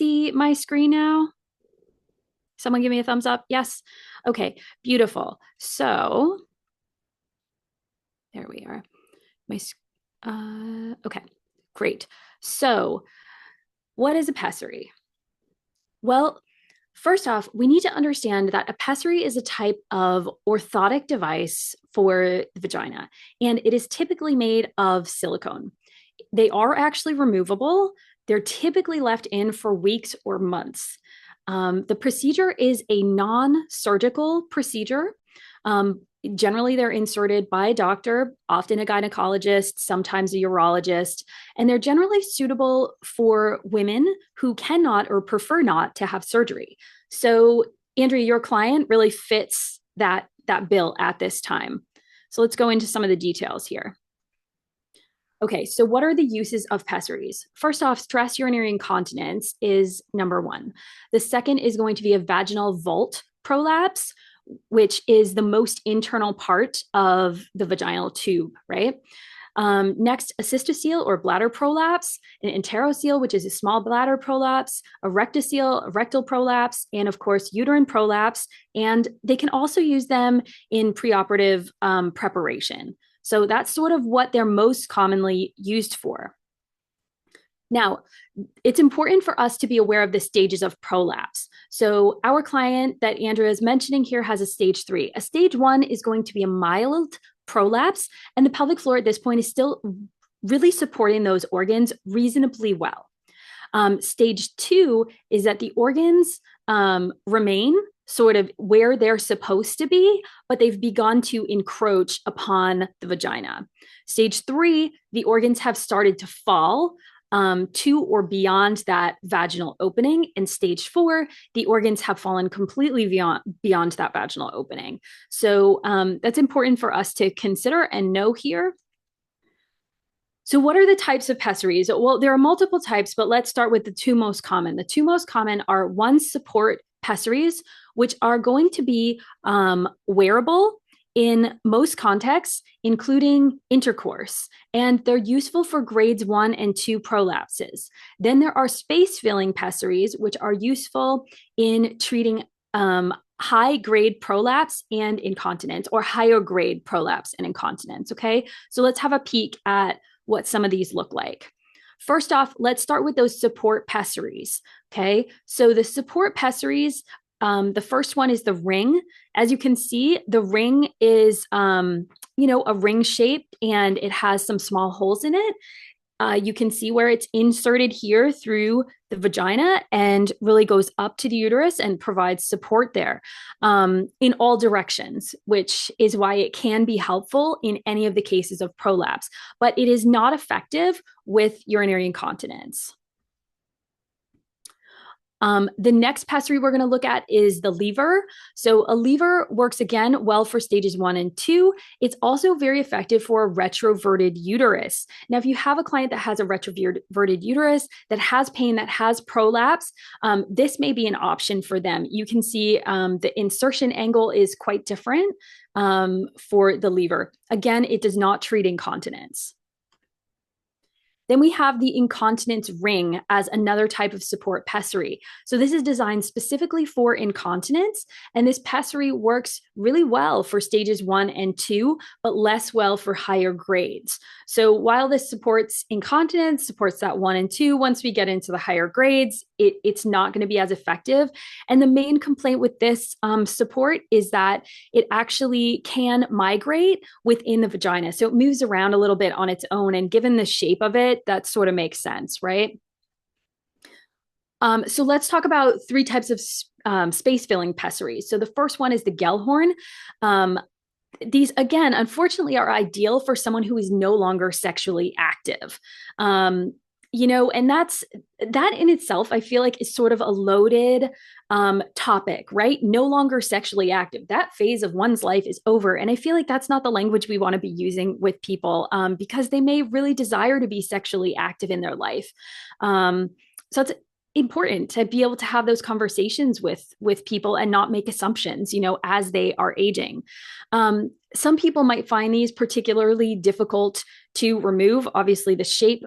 see my screen now? Someone give me a thumbs up. Yes. Okay, beautiful. So there we are. Okay, great. So what is a pessary? Well, first off, we need to understand that a pessary is a type of orthotic device for the vagina, and it is typically made of silicone. They are actually removable. They're typically left in for weeks or months. The procedure is a non-surgical procedure. Generally, they're inserted by a doctor, often a gynecologist, sometimes a urologist, and they're generally suitable for women who cannot or prefer not to have surgery. So, Andrea, your client really fits that bill at this time. So let's go into some of the details here. Okay, so what are the uses of pessaries? First off, stress urinary incontinence is number one. The second is going to be a vaginal vault prolapse, which is the most internal part of the vaginal tube, right? Next, a cystocele or bladder prolapse, an enterocele, which is a small bladder prolapse, a rectocele, a rectal prolapse, and of course, uterine prolapse. And they can also use them in preoperative preparation. So that's sort of what they're most commonly used for. Now, it's important for us to be aware of the stages of prolapse. So our client that Andrea is mentioning here has a stage 3. A stage 1 is going to be a mild prolapse, and the pelvic floor at this point is still really supporting those organs reasonably well. Stage 2 is that the organs remain sort of where they're supposed to be, but they've begun to encroach upon the vagina. Stage 3, the organs have started to fall to or beyond that vaginal opening. And stage 4, the organs have fallen completely beyond that vaginal opening. So that's important for us to consider and know here. So what are the types of pessaries? Well, there are multiple types, but let's start with the two most common. The two most common are one, support pessaries, which are going to be wearable in most contexts, including intercourse, and they're useful for grades 1 and 2 prolapses. Then there are space-filling pessaries, which are useful in treating high-grade prolapse and incontinence, or higher-grade prolapse and incontinence, okay? So let's have a peek at what some of these look like. First off, let's start with those support pessaries, okay? So the support pessaries, the first one is the ring. As you can see, the ring is, a ring shaped, and it has some small holes in it. You can see where it's inserted here through the vagina and really goes up to the uterus and provides support there in all directions, which is why it can be helpful in any of the cases of prolapse, but it is not effective with urinary incontinence. The next pessary we're going to look at is the lever. So a lever works again well for stages 1 and 2. It's also very effective for a retroverted uterus. Now, if you have a client that has a retroverted uterus, that has pain, that has prolapse, this may be an option for them. You can see the insertion angle is quite different for the lever. Again, it does not treat incontinence. Then we have the incontinence ring as another type of support pessary. So this is designed specifically for incontinence, and this pessary works really well for stages 1 and 2, but less well for higher grades. So while this supports incontinence, supports that 1 and 2, once we get into the higher grades, it's not going to be as effective. And the main complaint with this support is that it actually can migrate within the vagina. So it moves around a little bit on its own, and given the shape of it, that sort of makes sense, right? So let's talk about 3 types of space-filling pessaries. So the first one is the Gellhorn. These, again, unfortunately, are ideal for someone who is no longer sexually active. And that in itself, I feel like, is sort of a loaded topic, right? No longer sexually active. That phase of one's life is over. And I feel like that's not the language we want to be using with people because they may really desire to be sexually active in their life. So it's important to be able to have those conversations with people and not make assumptions, as they are aging. Some people might find these particularly difficult to remove. Obviously, the shape,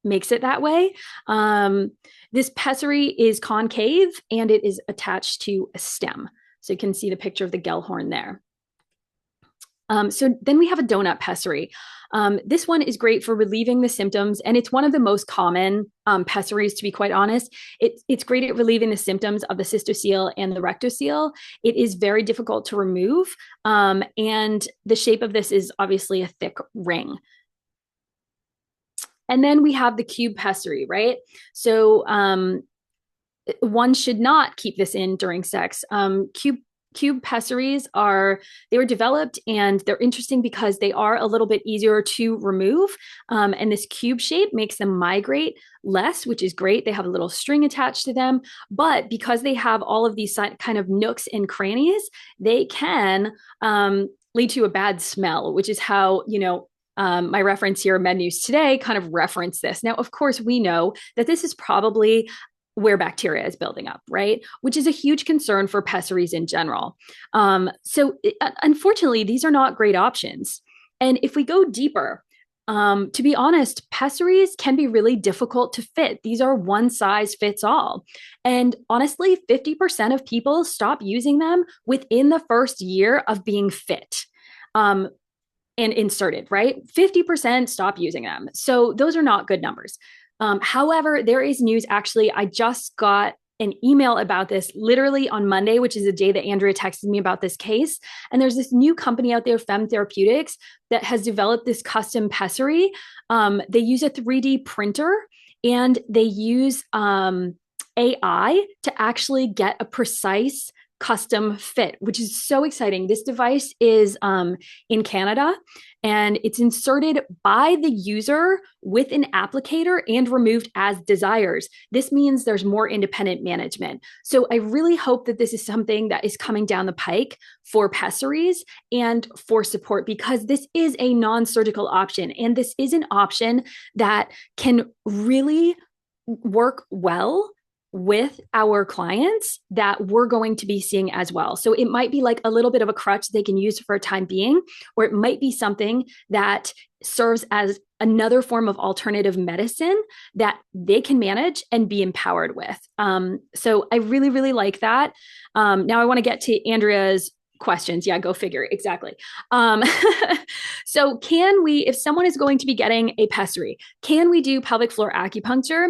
makes it that way. This pessary is concave and it is attached to a stem. So you can see the picture of the Gellhorn there. So then we have a donut pessary. This one is great for relieving the symptoms, and it's one of the most common pessaries, to be quite honest. It's great at relieving the symptoms of the cystocele and the rectocele. It is very difficult to remove, and the shape of this is obviously a thick ring. And then we have the cube pessary, right? So one should not keep this in during sex. Cube pessaries they were developed, and they're interesting because they are a little bit easier to remove. And this cube shape makes them migrate less, which is great. They have a little string attached to them, but because they have all of these kind of nooks and crannies, they can lead to a bad smell, which is how, my reference here, Med News Today, kind of reference this. Now, of course, we know that this is probably where bacteria is building up, right? Which is a huge concern for pessaries in general. Unfortunately, these are not great options. And if we go deeper, to be honest, pessaries can be really difficult to fit. These are one size fits all. And honestly, 50% of people stop using them within the first year of being fit. And inserted, right? 50% stop using them. So those are not good numbers. However, there is news. Actually, I just got an email about this literally on Monday, which is the day that Andrea texted me about this case. And there's this new company out there, Fem Therapeutics, that has developed this custom pessary. They use a 3D printer, and they use AI to actually get a precise custom fit, which is so exciting. This device is in Canada, and it's inserted by the user with an applicator and removed as desires. This means there's more independent management. So I really hope that this is something that is coming down the pike for pessaries and for support, because this is a non-surgical option, and this is an option that can really work well with our clients that we're going to be seeing as well. So it might be like a little bit of a crutch they can use for a time being, or it might be something that serves as another form of alternative medicine that they can manage and be empowered with. So I really, really like that. Now I want to get to Andrea's questions. Yeah, go figure. Exactly. So if someone is going to be getting a pessary, can we do pelvic floor acupuncture?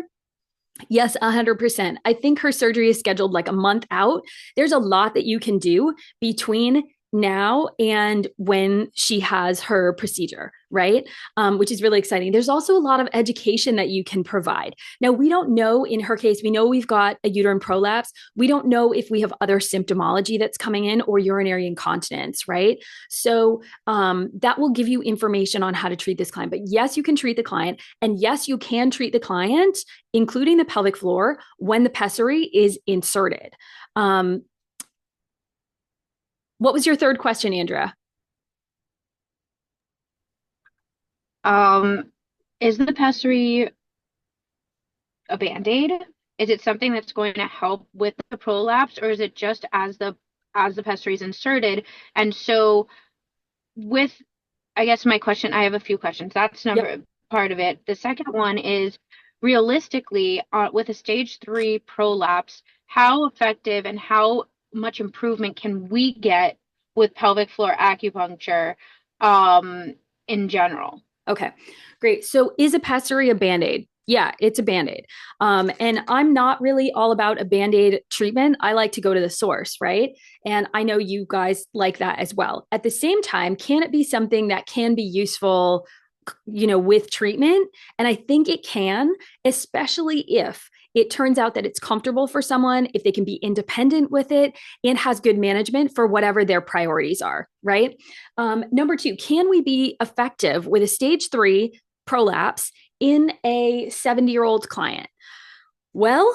Yes, 100%. I think her surgery is scheduled like a month out. There's a lot that you can do between now and when she has her procedure, right? Which is really exciting. There's also a lot of education that you can provide. Now, we don't know in her case, we know we've got a uterine prolapse. We don't know if we have other symptomology that's coming in or urinary incontinence, right? So that will give you information on how to treat this client. But yes, you can treat the client. And yes, you can treat the client, including the pelvic floor, when the pessary is inserted. What was your third question, Andrea? Is the pessary a Band-Aid? Is it something that's going to help with the prolapse, or is it just as the pessary is inserted? And so I guess my question, I have a few questions. That's part of it. The second one is, realistically, with a stage 3 prolapse, how effective and how much improvement can we get with pelvic floor acupuncture in general? Okay, great. So is a pessary a Band-Aid? Yeah, it's a Band-Aid. And I'm not really all about a Band-Aid treatment. I like to go to the source, right? And I know you guys like that as well. At the same time, can it be something that can be useful, with treatment? And I think it can, especially if it turns out that it's comfortable for someone, if they can be independent with it and has good management for whatever their priorities are, right? Number 2, can we be effective with a stage 3 prolapse in a 70-year-old client? Well,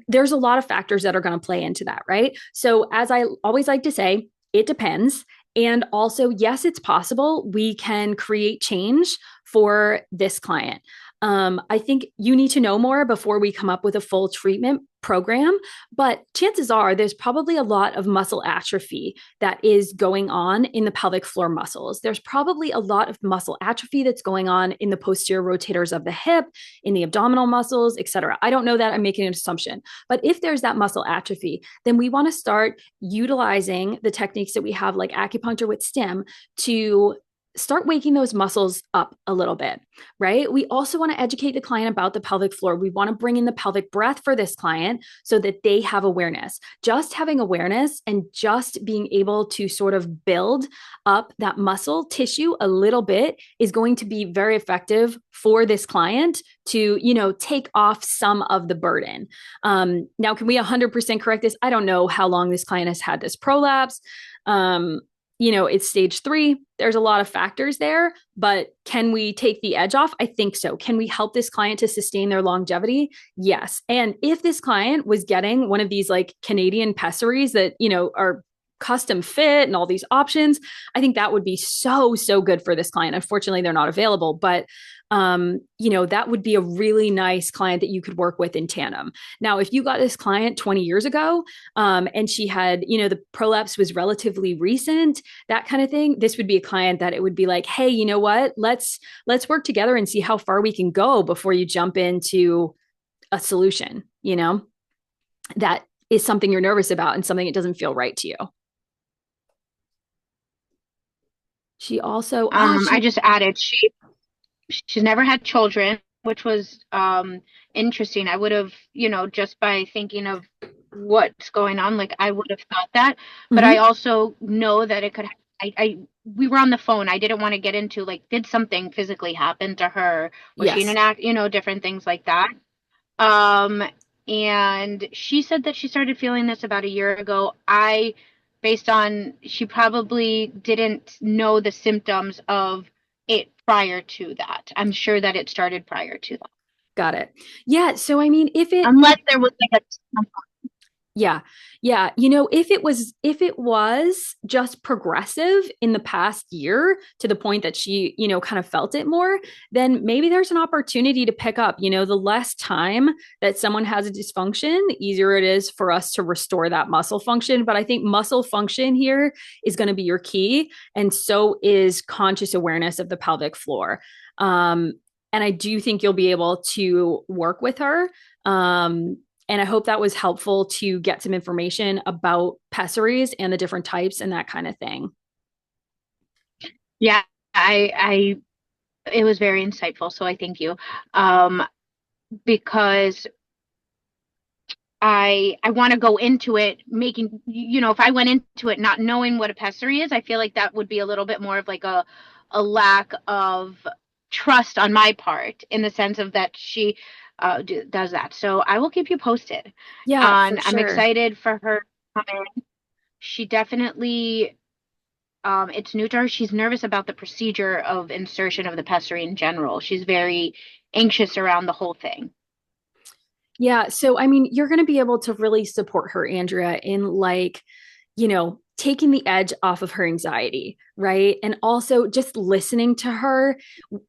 there's a lot of factors that are going to play into that, right? So as I always like to say, it depends. And also, yes, it's possible we can create change for this client. I think you need to know more before we come up with a full treatment program, but chances are there's probably a lot of muscle atrophy that is going on in the pelvic floor muscles. There's probably a lot of muscle atrophy that's going on in the posterior rotators of the hip, in the abdominal muscles, etc. I don't know that, I'm making an assumption. But if there's that muscle atrophy, then we want to start utilizing the techniques that we have, like acupuncture with stim, to start waking those muscles up a little bit, right? We also want to educate the client about the pelvic floor. We want to bring in the pelvic breath for this client so that they have awareness. Just having awareness and just being able to sort of build up that muscle tissue a little bit is going to be very effective for this client to, take off some of the burden. Now, can we 100% correct this? I don't know how long this client has had this prolapse. It's stage 3. There's a lot of factors there, but can we take the edge off? I think so. Can we help this client to sustain their longevity? Yes. And if this client was getting one of these like Canadian pessaries that, are custom fit and all these options, I think that would be so, so good for this client. Unfortunately, they're not available, but that would be a really nice client that you could work with in tandem. Now, if you got this client 20 years ago, and she had, the prolapse was relatively recent, that kind of thing, this would be a client that it would be like, hey, you know what? Let's work together and see how far we can go before you jump into a solution, that is something you're nervous about and something that doesn't feel right to you. She also, I just added she's never had children, which was interesting. I would have, just by thinking of what's going on, like I would have thought that, but I also know that it could. We were on the phone. I didn't want to get into like, did something physically happen to her? Was she in an act? Different things like that. And she said that she started feeling this about a year ago. Based on, she probably didn't know the symptoms of it prior to that. I'm sure that it started prior to that. Got it. Yeah. So, I mean, unless there was like a yeah. Yeah. If it was just progressive in the past year to the point that she, kind of felt it more, then maybe there's an opportunity to pick up, the less time that someone has a dysfunction, the easier it is for us to restore that muscle function. But I think muscle function here is going to be your key. And so is conscious awareness of the pelvic floor. And I do think you'll be able to work with her. And I hope that was helpful to get some information about pessaries and the different types and that kind of thing. Yeah, it was very insightful. So I thank you. Because I want to go into it making, if I went into it not knowing what a pessary is, I feel like that would be a little bit more of like a lack of trust on my part, in the sense of that she does that. So I will keep you posted. Yeah, And for sure. I'm excited for her to come in. She definitely, it's new to her. She's nervous about the procedure of insertion of the pessary in general. She's very anxious around the whole thing. Yeah. So, I mean, you're going to be able to really support her, Andrea, in like, taking the edge off of her anxiety, right? And also just listening to her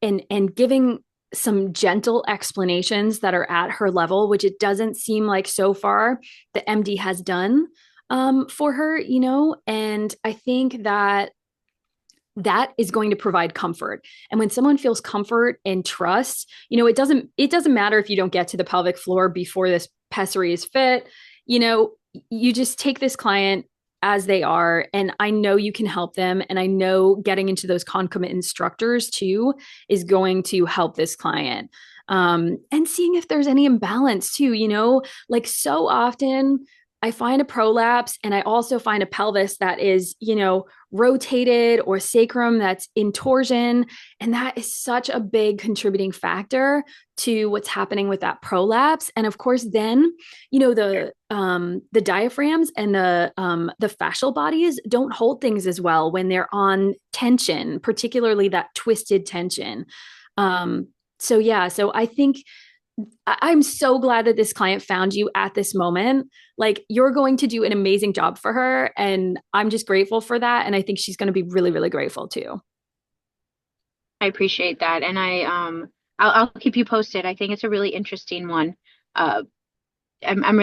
and giving some gentle explanations that are at her level, which it doesn't seem like so far the MD has done for her, and I think that is going to provide comfort. And when someone feels comfort and trust, it doesn't matter if you don't get to the pelvic floor before this pessary is fit. You just take this client as they are, and I know you can help them, and I know getting into those concomitant instructors too is going to help this client. And seeing if there's any imbalance too, like so often I find a prolapse and I also find a pelvis that is, rotated, or sacrum that's in torsion. And that is such a big contributing factor to what's happening with that prolapse. And of course, then, the diaphragms and the fascial bodies don't hold things as well when they're on tension, particularly that twisted tension. So I think I'm so glad that this client found you at this moment. Like, you're going to do an amazing job for her, and I'm just grateful for that. And I think she's going to be really, really grateful too. I appreciate that, and I'll keep you posted. I think it's a really interesting one. I'm